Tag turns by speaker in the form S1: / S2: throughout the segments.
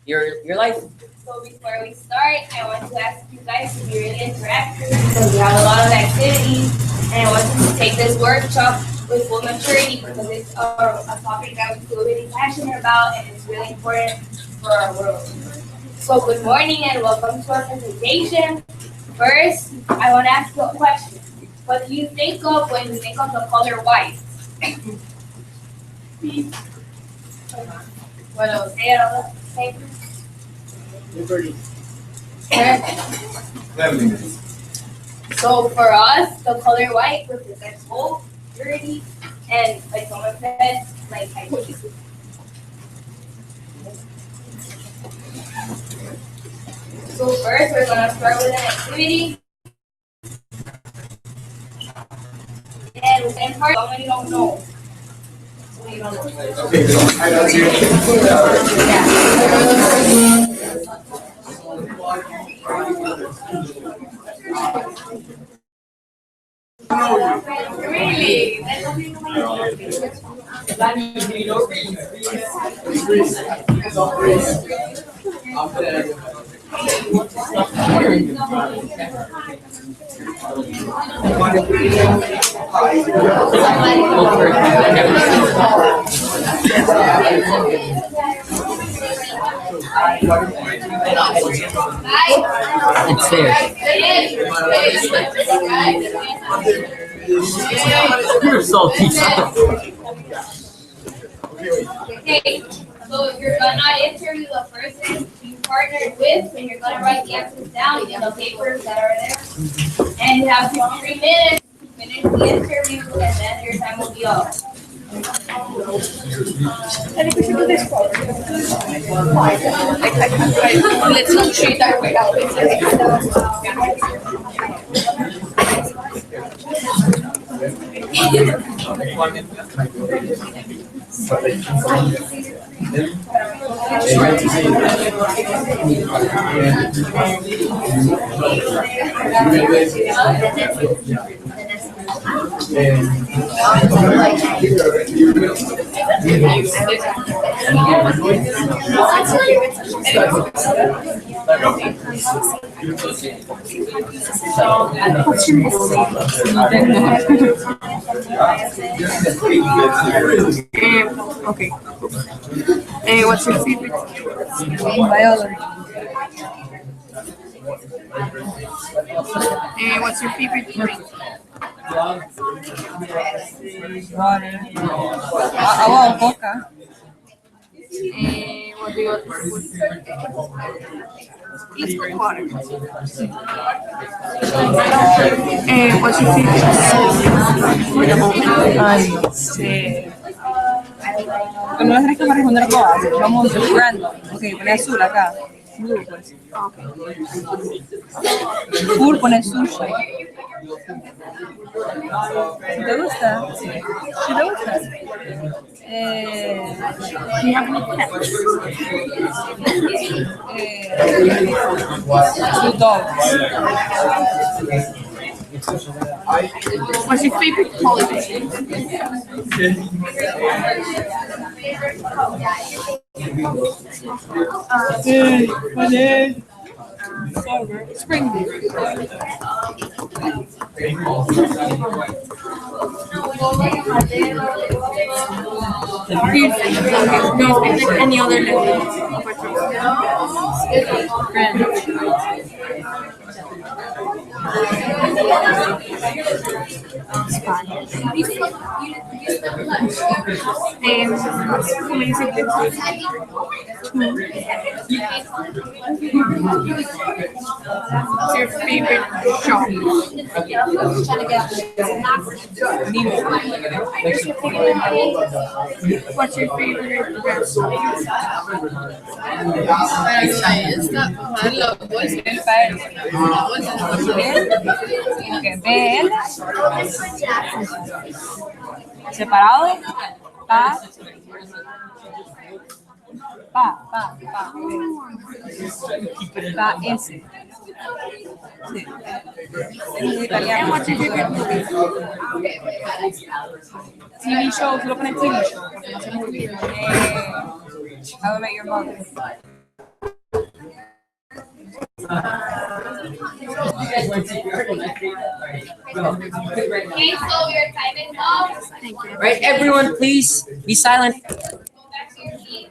S1: your life.
S2: So before we start, I want to ask you guys to be really interactive because we have a lot of activities, and I want you to take this workshop with full maturity because it's a topic that we feel really passionate about and it's really important for our world. So good morning and welcome to our presentation. First, I want to ask you a question. What do you think of when you think of the color white? Bueno, say it all the same. So for us, the color white represents hope, purity, and like someone said, like identity. So first, we're gonna start with an activity, and part someone you don't know. So you don't Really?
S1: It's there. You're salty.
S2: Okay, so if you're gonna interview the person you partnered with, and you're gonna write the answers down in the papers that are there, and you have 3 minutes to finish the interview, and then your time will be up.
S3: Let's not treat that way out. Okay. What's your favorite biology? What's your favorite drink? Water. Agua o coca. What do you want for food? Let's put water. What's your favorite? Ay, sí. Pero no tienes que responder todas. Vamos random. Ok, pone azul acá. Blue, pues. Okay. Full pone sushi. ¿Si te gusta? Sí. ¿Si te gusta? Do you have any pets? Two dogs. What's your favorite holiday? Spring break. Do you expect any other What's your favorite shop? What's your favorite restaurant? Okay, BL. Separado. Pa. Pa S. Sí. Es italiano. TV show, solo pone TV show, porque no sé muy bien. How I Met Your Mother.
S2: Okay, so your time is up.
S1: Right, everyone, please be silent.
S2: Go back to your seat.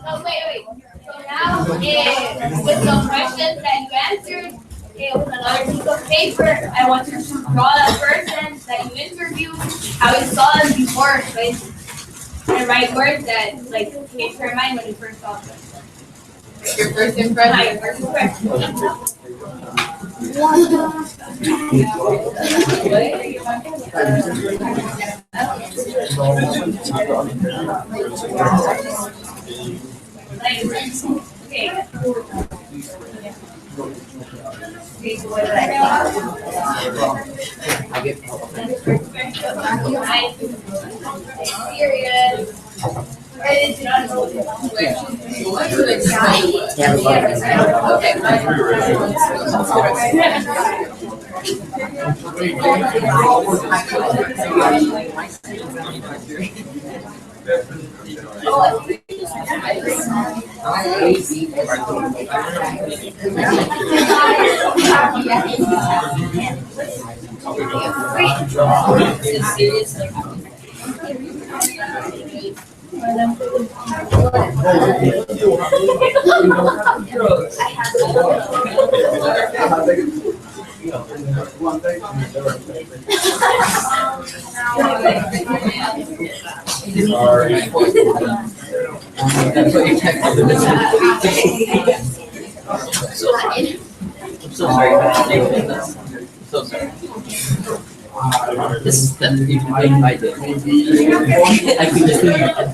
S2: No, wait. So now, with the questions that you answered, with another piece of paper, I want you to draw the person that you interviewed, how you saw them before, and write words that came to your mind when you first saw them. Your first impression. Your first impression. Okay. Serious.
S1: I'm so sorry. So sorry. This is the you can make my day. I can just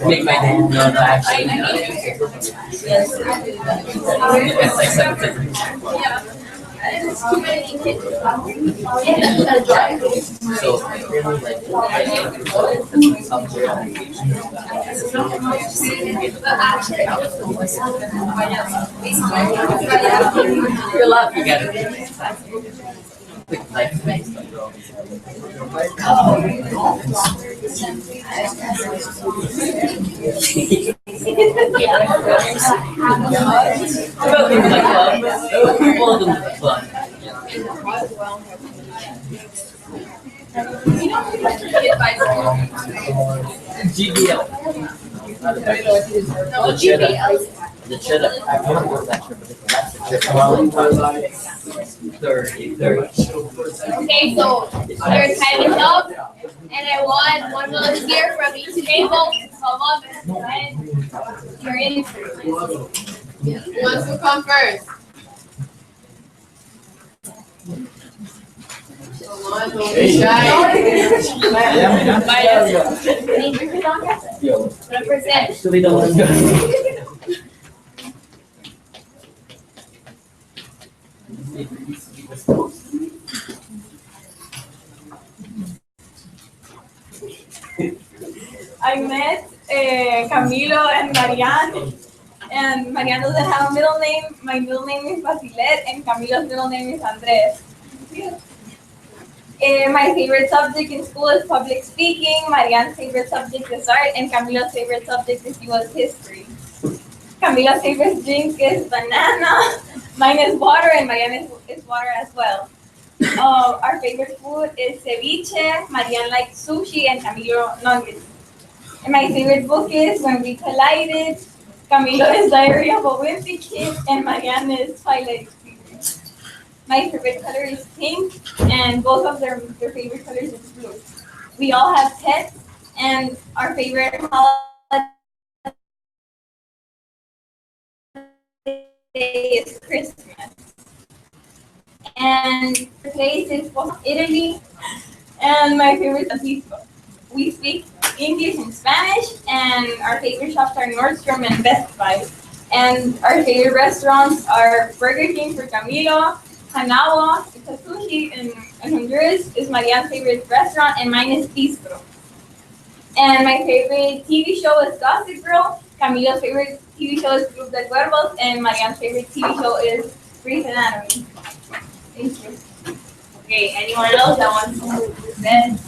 S1: make my day. No, actually. It's like 7 seconds. So really you're laughing at it. GBL. The cheddar. I don't know what that
S2: Okay, so your time is up, and I want one volunteer from each table to come up and present your answer. Who wants to come first? Come on, don't be shy. Represent.
S1: So they don't want to go.
S4: I met Camilo and Marianne, and Marianne doesn't have a middle name. My middle name is Basilet, and Camilo's middle name is Andres. My favorite subject in school is public speaking. Marianne's favorite subject is art, and Camilo's favorite subject was history. Camilo's favorite drink is banana. Mine is water, and Marianne is water as well. Our favorite food is ceviche. Marianne likes sushi, and Camilo nuggets. And my favorite book is When We Collided. Camilo is Diary of a Wimpy Kid, and Marianne is Twilight Experience. My favorite color is pink, and both of their favorite colors is blue. We all have pets, and our favorite holiday is Christmas. And the place is Italy, and my favorite is Mexico. We speak English and Spanish, and our favorite shops are Nordstrom and Best Buy. And our favorite restaurants are Burger King for Camilo, Hanawa, it's a sushi in Honduras, is Marianne's favorite restaurant, and mine is Bistro. And my favorite TV show is Gossip Girl. Camilo's favorite TV show is Club de Cuervos, and Marianne's favorite TV show is Grey's Anatomy. Thank you.
S2: Okay, anyone else that wants to present?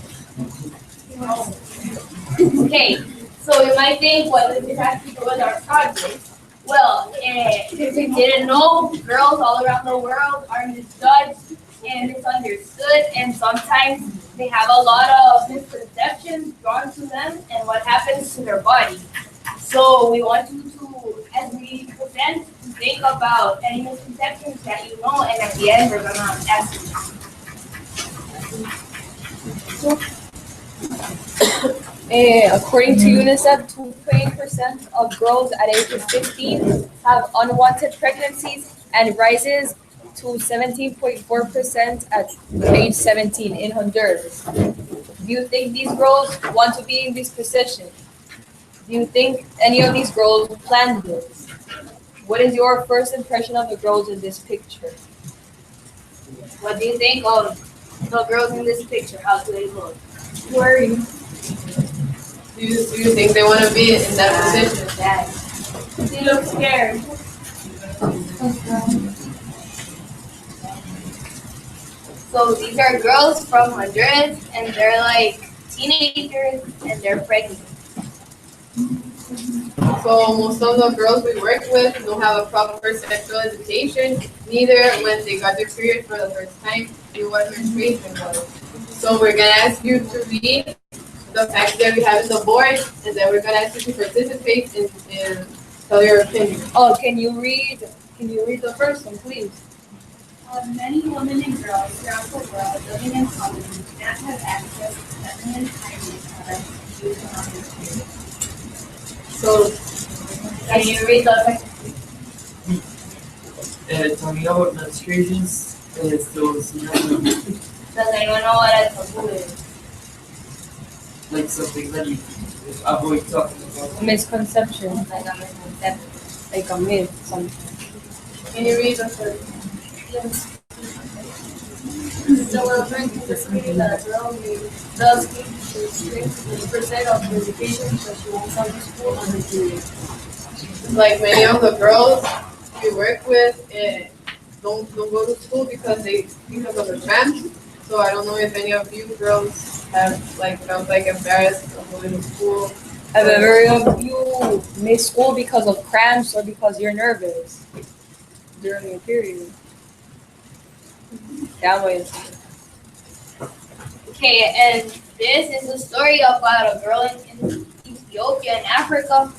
S2: Okay, so you might think, well, this has to do with our project. Well, if you didn't know, girls all around the world are misjudged and misunderstood, and sometimes they have a lot of misconceptions drawn to them and what happens to their body. So we want you to, as we present, to think about any misconceptions that you know, and at the end we're gonna ask you.
S3: According to UNICEF, 20% of girls at age of 15 have unwanted pregnancies and rises to 17.4% at age 17 in Honduras. Do you think these girls want to be in this position? Do you think any of these girls planned this? What is your first impression of the girls in this picture?
S2: What do you think of the girls in this picture? How do they look?
S3: Worried.
S5: Do you think they want to be in that position?
S2: Sad. They look scared. So these are girls from Honduras, and they're like teenagers, and they're pregnant.
S5: So most of the girls we work with don't have a proper sexual education, neither when they got their period for the first time knew what menstruation was. So we're gonna ask you to read the facts that we have in the board, and then we're gonna ask you to participate and tell your opinion.
S3: Oh, can you read the first one, please?
S2: Many women and girls throughout the world living in poverty do not have access to feminine hygiene products used on their period.
S5: So
S2: Can you read the
S1: Talking about menstruations, those,
S2: Does anyone know what a taboo is?
S1: like something that you avoid talking about.
S3: A misconception,
S2: Like a misconception.
S3: like a myth, something.
S5: can you read the first?
S2: So we're going to disagree that a girl does need to restrict percent of her education so she won't come to school on her period.
S5: Like many of the girls we work with don't go to school because of the cramps. So I don't know if any of you girls have felt embarrassed of going to school.
S3: Have ever of you missed school because of cramps or because you're nervous during your period? That was
S2: Okay, and this is a story about a girl in Ethiopia in Africa.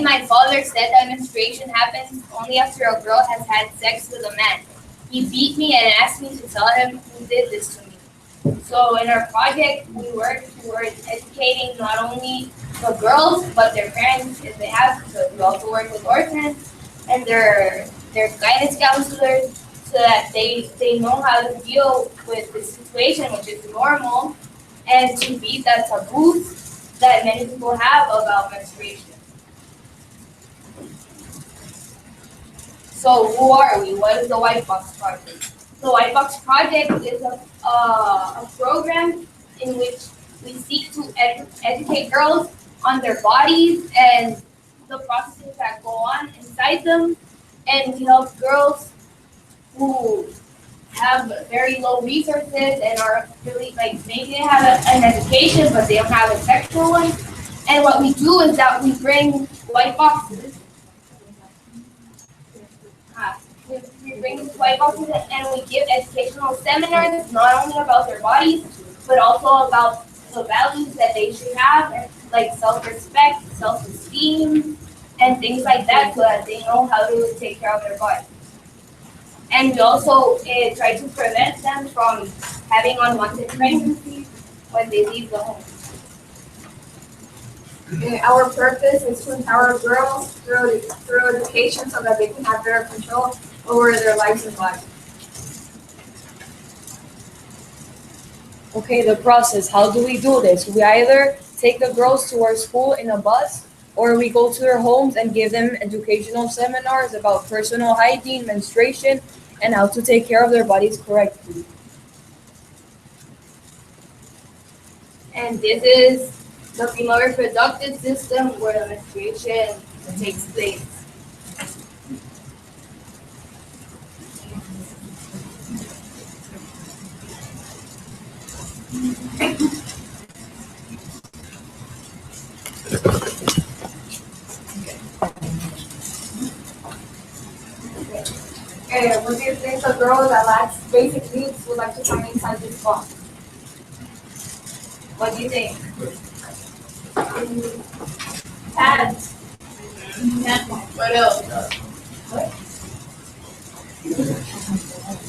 S2: My father said that menstruation happens only after a girl has had sex with a man. He beat me and asked me to tell him who did this to me. So in our project, we worked towards educating not only the girls, but their parents if they have to. We also work with orphans and their guidance counselors so that they know how to deal with this situation, which is normal, and to beat that taboo that many people have about menstruation. So who are we? What is the White Box Project? The White Box Project is a program in which we seek to educate girls on their bodies and the processes that go on inside them, and we help girls who have very low resources and are really maybe they have an education but they don't have a sexual one. And what we do is that we bring white boxes. We bring these white boxes and we give educational seminars not only about their bodies but also about the values that they should have, like self-respect, self-esteem, and things like that, so that they know how to take care of their body. And we also try to prevent them from having unwanted pregnancies when they leave the home.
S4: Our purpose is to empower girls through education so that they can have better control over their lives and bodies.
S3: okay. The process. How do we do this? We either take the girls to our school in a bus, or we go to their homes and give them educational seminars about personal hygiene, menstruation, and how to take care of their bodies correctly.
S2: And this is the female reproductive system where the menstruation takes place.
S4: What do you think a girl that lacks basic needs would like to find inside this box? What do you think? Pads.
S5: What else?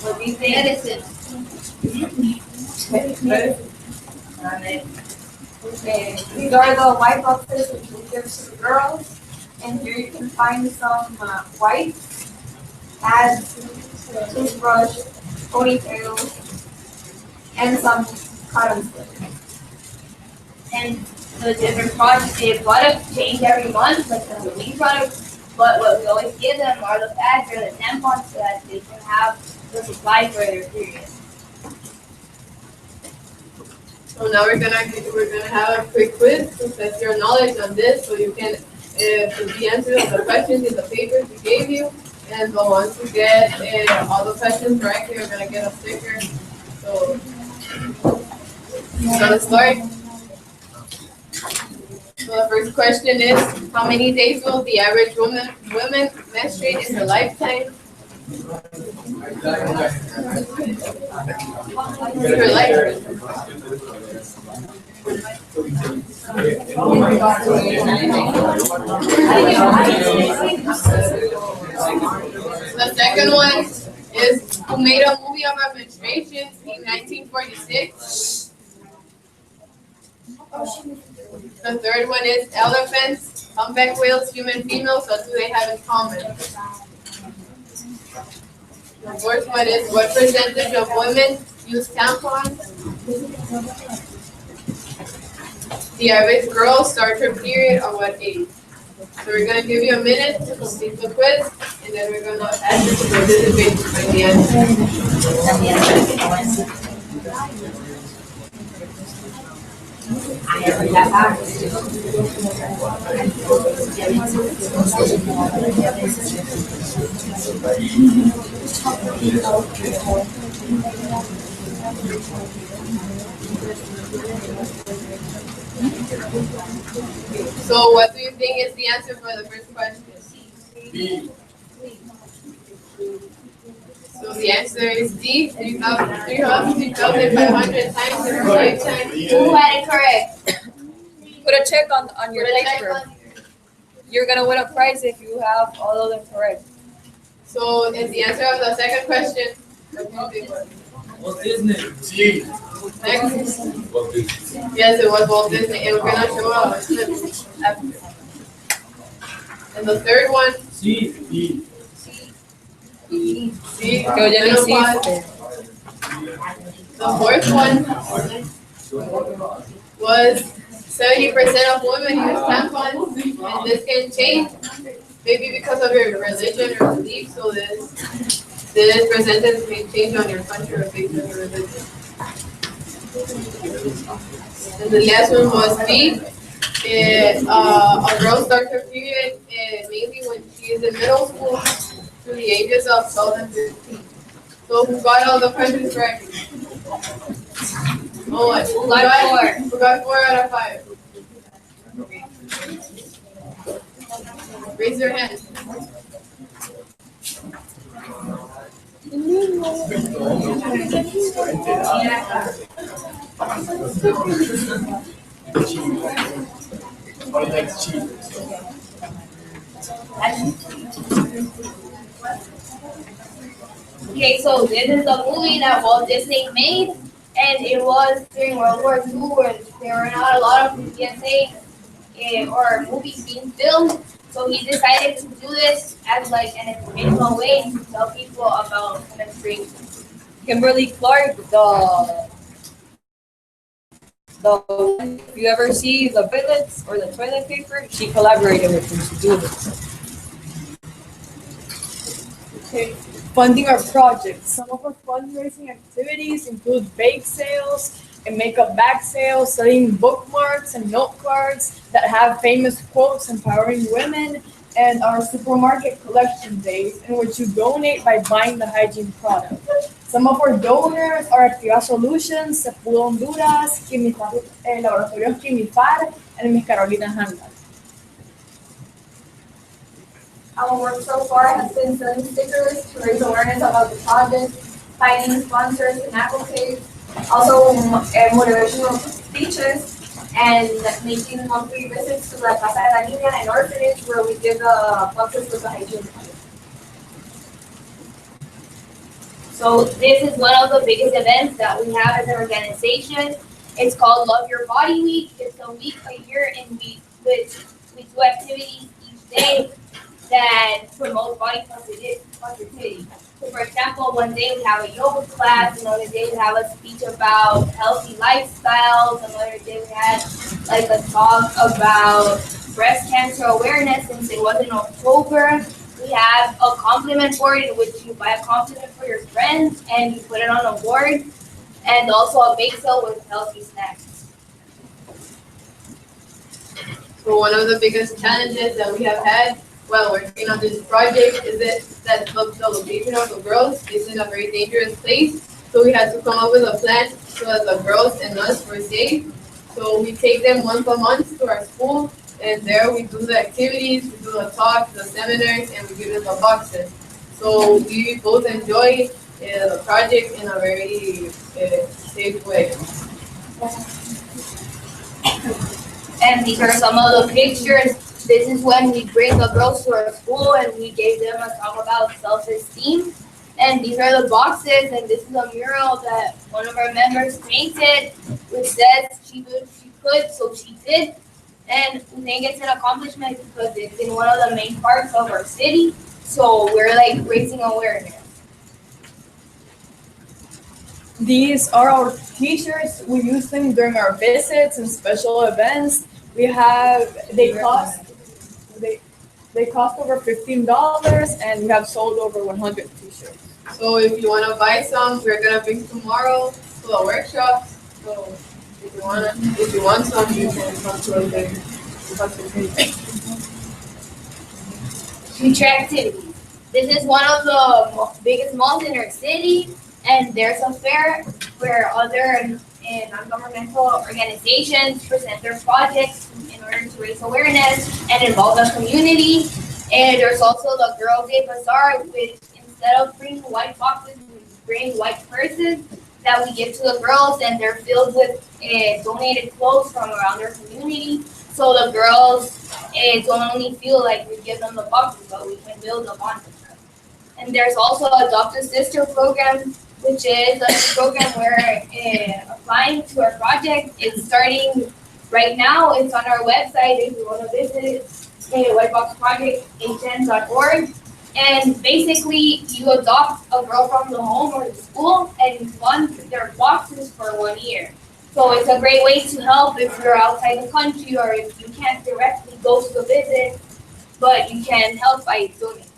S4: What do you think?
S2: Medicine.
S4: Okay, these are the white boxes which we give to the girls. And here you can find some wipes, pads, toothbrush, ponytail, and some cotton slips.
S2: And the different products, the products change every month, like the new products. But what we always give them are the pads or the tampons so that they can have the supply for their period.
S5: So now we're gonna have a quick quiz to test your knowledge on this, so you can put the answers of the questions in the papers we gave you, and the ones who get all the questions correctly are gonna get a sticker. So let's start. So the first question is, how many days will the average woman menstruate in her lifetime? Her lifetime. The second one is, who made a movie about menstruation in 1946? The third one is, elephants, humpback whales, human females, what do they have in common? The fourth one is, what percentage of women use tampons? The average girl starts her period at what age? So we're going to give you a minute to complete the quiz, and then we're going to ask you to participate to find the answer. So what do you think is the answer for the first question? B. So the answer is D, 3,500 times in her lifetime.
S2: Who had it correct?
S3: Put a check on your
S2: Put a check
S3: paper.
S2: on-
S3: You're gonna win a prize if you have all of them correct.
S5: So is the answer of the second question?
S6: Walt Disney. G.
S5: Next. Yes, it was Walt Disney, and we're gonna show a clip after. And the third one,
S6: C. E.
S5: C.
S3: Go, Jenny, C.
S5: menopause. The fourth one was 70% of women use tampons, and this can change, maybe because of your religion or belief. So this percentage may change on your country or based on your religion. And the last one was B. A girl starts her period mainly when she is in middle school to the ages of 12 and 15. So who got all the questions right? Oh, what? Who got 4 out of 5? Raise your hand.
S2: Okay, so this is a movie that Walt Disney made, and it was during World War II where there were not a lot of PSA or movies being filmed. So he decided to do this as like an educational way to tell people about menstruation.
S3: Kimberly Clark, if you ever see the billets or the toilet paper, she collaborated with him to do this.
S7: Okay, funding our projects. Some of our fundraising activities include bake sales and makeup bag sales, selling bookmarks and note cards that have famous quotes empowering women, and our supermarket collection days in which you donate by buying the hygiene product. Some of our donors are Activa Solutions, Sepul Honduras, Laboratorios Quimifar, and Miss Carolina Handel.
S2: Our work so far has been selling stickers to raise awareness about the project, finding sponsors and advocates, also motivational speeches, and making monthly visits to the Casa de la Niña and orphanage where we give the boxes with the hygiene. So this is one of the biggest events that we have as an organization. It's called Love Your Body Week. It's a week a year and we do activities each day that promote body positivity. So for example, one day we have a yoga class, another day we have a speech about healthy lifestyles, another day we had like a talk about breast cancer awareness since it was in October. We have a compliment board in which you buy a compliment for your friends and you put it on a board, and also a bake sale with healthy snacks.
S5: So one of the biggest challenges that we have had while working on this project is that the location of the girls is in a very dangerous place. So we had to come up with a plan so that the girls and us were safe. So we take them once a month to our school, and there we do the activities, we do the talks, the seminars, and we give them the boxes. So we both enjoy the project in a very safe way.
S2: And these are some of the pictures. This is when we bring the girls to our school and we gave them a talk about self-esteem. And these are the boxes, and this is a mural that one of our members painted, which says she could, so she did. And we think it's an accomplishment because it's in one of the main parts of our city. So we're like raising awareness.
S7: These are our t-shirts. We use them during our visits and special events. They cost over $15 and we have sold over 100 t-shirts.
S5: So if you want to buy some, we're gonna bring tomorrow to the workshop. So if you want some, you can come to us later.
S2: Future activities. This is one of the biggest malls in our city, and there's a fair where other non-governmental organizations present their projects in order to raise awareness and involve the community. And there's also the Girls' Day Bazaar, which instead of bringing white boxes, we bring white purses that we give to the girls, and they're filled with donated clothes from around their community. So the girls don't only feel like we give them the boxes, but we can build a bond with them. And there's also a Adopt a Sister program, which is a program where applying to our project is starting right now. It's on our website if you want to visit whiteboxproject.hn.org. And basically, you adopt a girl from the home or the school, and you fund their boxes for 1 year. So it's a great way to help if you're outside the country or if you can't directly go to the visit, but you can help by donating.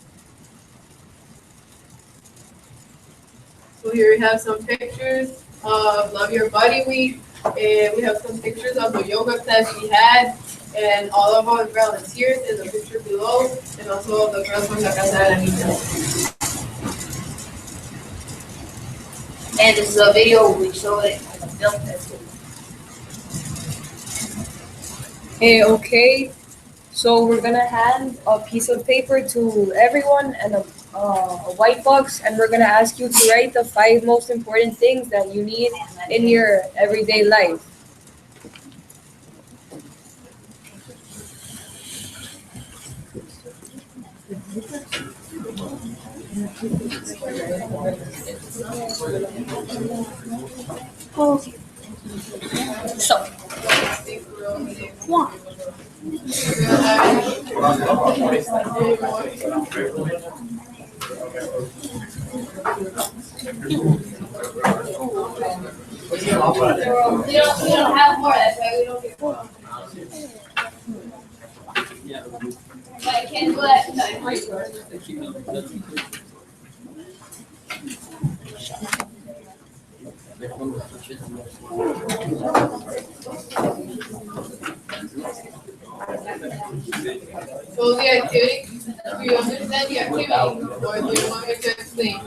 S5: So here we have some pictures of Love Your Body Week. We have some pictures of the yoga class we had and all of our volunteers in the picture below, and also the girls from the Casa de la Niña.
S2: And this is a video we show it on the film festival.
S3: Okay, so we're gonna hand a piece of paper to everyone and a white box, and we're gonna ask you to write the 5 most important things that you need in your everyday life. So,
S2: We don't have more, that's why we don't get more. But I can't do that tonight.
S5: So the activity, do you understand the activity, or do you want me to explain?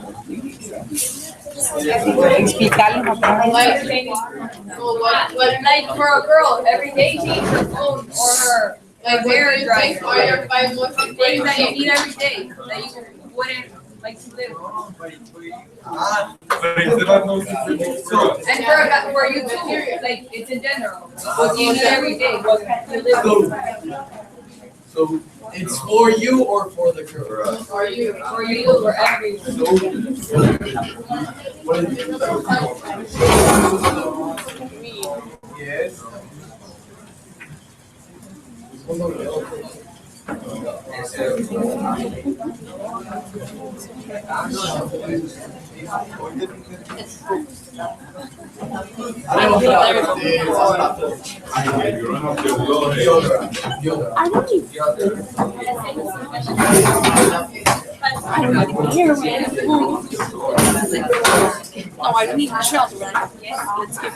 S2: Like for a girl, every day she eats her phone or her
S3: Like hair dryer.
S5: Are your 5 most
S3: Things
S5: important
S3: that you
S5: things?
S3: need every day that you wouldn't like to live. And for you too, like it's in general. What do you need every day? What can you live with?
S6: So it's for you or for the girl?
S5: Are you?
S3: For you or everyone.
S6: Yes.
S8: No, I don't need children. Let's give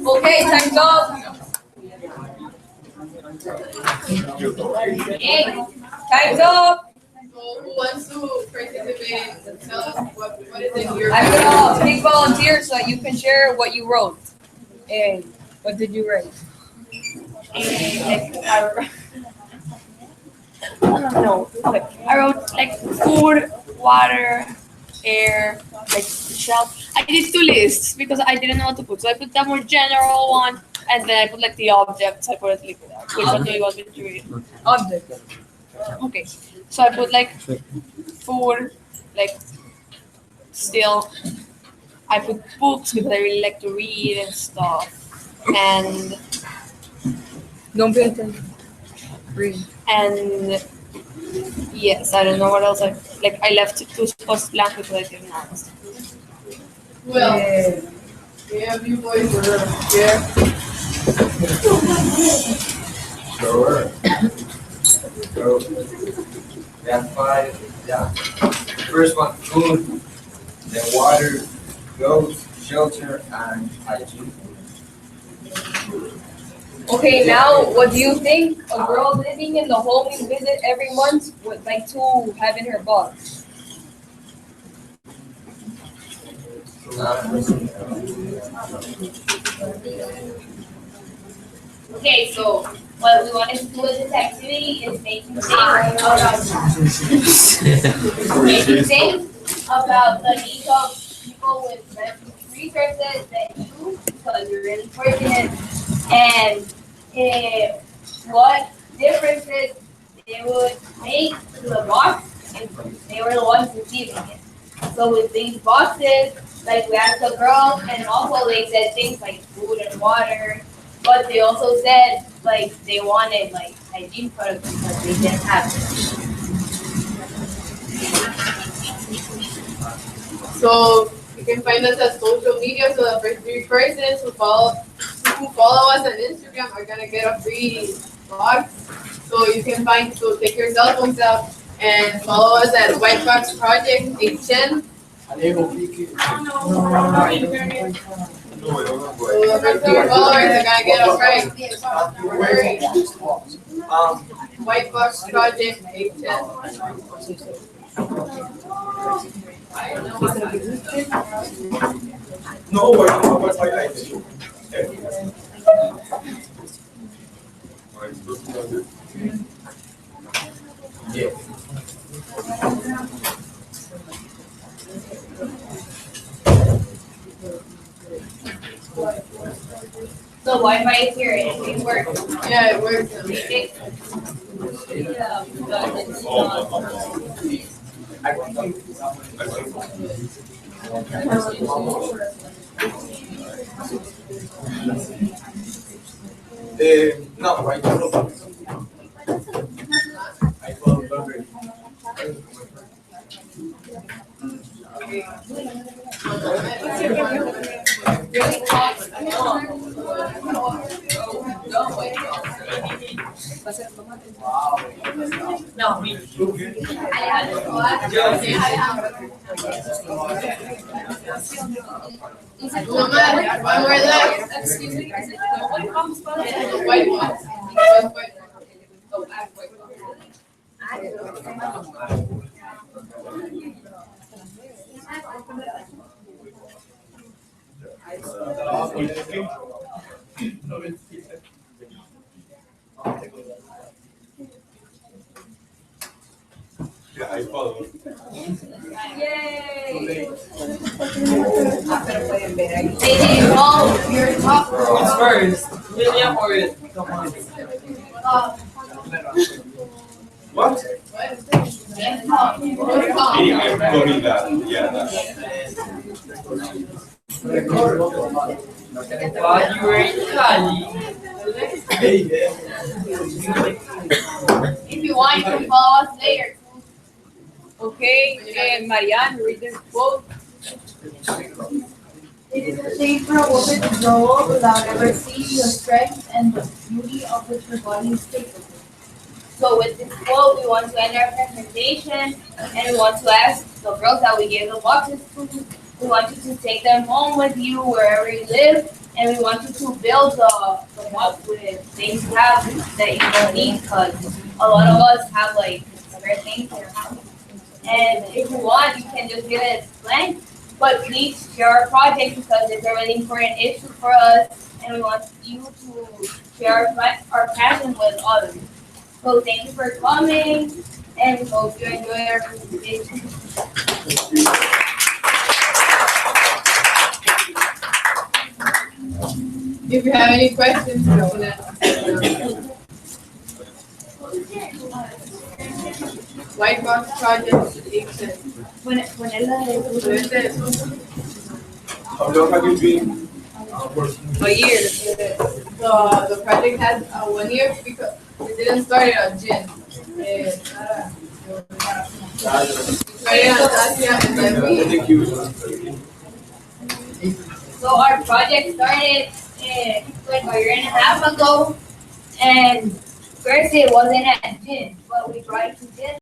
S3: Okay, time's up. Time's up.
S5: So who wants to participate and tell us what is it you're?
S3: I'm gonna take volunteers so that you can share what you wrote. And what did you write?
S8: No, okay. I wrote like food, water, air, like shelf. I did 2 lists because I didn't know what to put. So I put the more general one, and then I put like the objects. I put it like that. Which one do you want me to read?
S3: Object.
S8: Okay. So I put like food, like still. I put books because I really like to read and stuff. And
S3: Don't pay attention. Read.
S8: and yes, I don't know what else. I left 2 spots blank because I didn't ask.
S5: Well, yeah, you boys were here.
S6: Sure. So, we have 5, yeah. First one, food, then water, clothes, shelter, and hygiene.
S3: Okay, now what do you think a girl living in the home you visit every month would like to have in her box?
S2: Okay, so what we wanted to do with this activity is making things about the needs of people with resources that you, because you're really fortunate, and what differences they would make to the box if they were the ones receiving it. So with these boxes, like we asked the girls, and also they said things like food and water, but they also said like they wanted like hygiene products because they didn't have it.
S5: So you can find us at social media. So the first 3 persons who follow us on Instagram are gonna get a free box. So you can take your cell phones out and follow us at White Box Project 810. So the first 2 followers are gonna get a prize. White Box Project 810.
S6: No, what's highlighted? Yeah.
S2: So Wi-Fi is here and it works.
S5: Yeah, it works.
S6: No, right now. I follow Burberry.
S1: No, me.
S5: One more left.
S3: Excuse me, is it the white box spell?
S5: The white one. Just white one.
S3: Oh, I have white box.
S9: Yeah, I follow.
S3: Yay!
S2: Maybe roll your top
S1: Who's first? William or Thomas?
S9: What?
S5: Then Tom.
S9: Yeah, I'm going that. Yeah, that.
S1: Wow, you were in Cali.
S2: If you want, you can follow us later.
S3: Okay, Marianne, read this quote.
S4: It is a shame for a woman to grow old without ever seeing the strength and the beauty of which her body is capable.
S2: So with this quote, we want to end our presentation, and we want to ask the girls that we gave the boxes to, we want you to take them home with you wherever you live, and we want you to build the box with things you have that you don't need, because a lot of us have like spare things in our house. And if you want, you can just give it blank, but please share our project because it's a really important issue for us, and we want you to share our passion with others. So thank you for coming, and we hope you enjoy our presentation.
S5: If you have any questions, you can ask. White box project exists.
S9: How long have you been working?
S3: A year.
S5: The project has 1 year because we didn't start it on June. Started on Asia and then we.
S9: Thank you.
S2: So our project started like a year and a half ago, and first it wasn't at gym, but we brought it to gym,